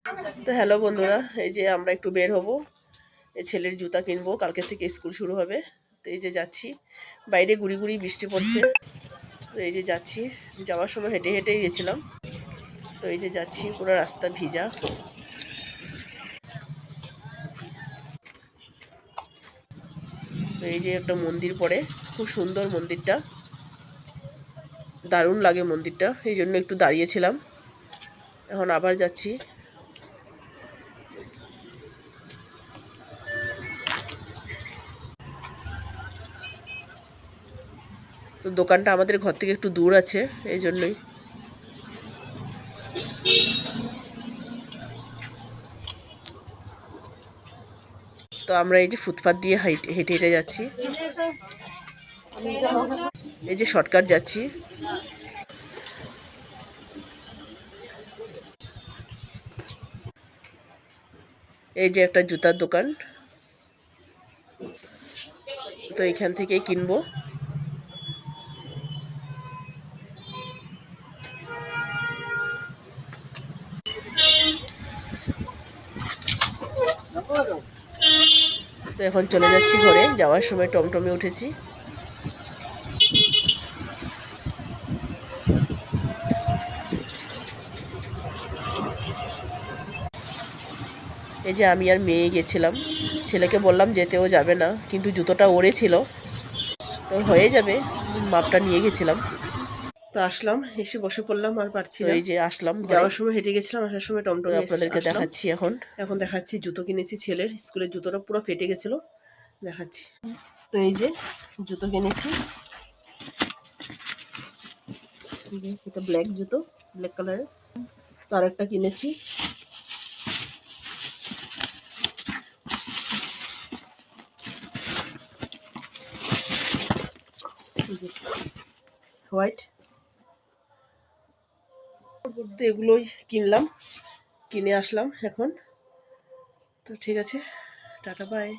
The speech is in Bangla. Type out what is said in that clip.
তো হ্যালো বন্ধুরা, এই যে আমরা একটু বের হব, এই ছেলের জুতা কিনবো, কালকে থেকে স্কুল শুরু হবে। তো এই যে যাচ্ছি, বাইরে গুড়ি গুড়ি বৃষ্টি পড়ছে। তো এই যে যাচ্ছি, যাওয়ার সময় হেঁটে হেঁটেই গেছিলাম। তো এই যে যাচ্ছি, পুরো রাস্তা ভিজা। তো এই যে একটা মন্দির পড়ে, খুব সুন্দর মন্দিরটা, দারুণ লাগে মন্দিরটা, এই জন্য একটু দাঁড়িয়েছিলাম। এখন আবার যাচ্ছি। তো দোকানটা আমাদের ঘর থেকে একটু দূর আছে, এই জন্যই। তো আমরা এই যে ফুটপাত দিয়ে হেঁটে হেঁটে যাচ্ছি, এই যে শর্টকাট যাচ্ছি। এই যে একটা জুতার দোকান, তো এখান থেকেই কিনবো। তো এখন চলে যাচ্ছি ঘরে, যাওয়ার সময় টমটমে উঠেছি। এই যে আমি আর মেয়ে গেছিলাম, ছেলেকে বললাম যেতেও যাবে না, কিন্তু জুতোটা ওরে ছিল, তো হয়ে যাবে, মাপটা নিয়ে গেছিলাম। তো আসলাম, এসে বসে পড়লাম, আর পারছি না। এই যে আসলাম ঘরে, যাওয়ার সময় হেঁটে গেছিলাম, আসার সময় টমটমে আপনাদেরকে দেখাচ্ছি। এখন দেখাচ্ছি, জুতো কিনেছি ছেলের, স্কুলের জুতোটা পুরো ফেটে গেছিলো, দেখাচ্ছি। তো এই যে জুতো কিনেছি, এটা ব্ল্যাক জুতো, ব্ল্যাক কালারের। তো আরেকটা কিনেছি, হোয়াইট। তো এগুলোই কিনলাম, কিনে আসলাম এখন। তো ঠিক আছে, টাটা বাই।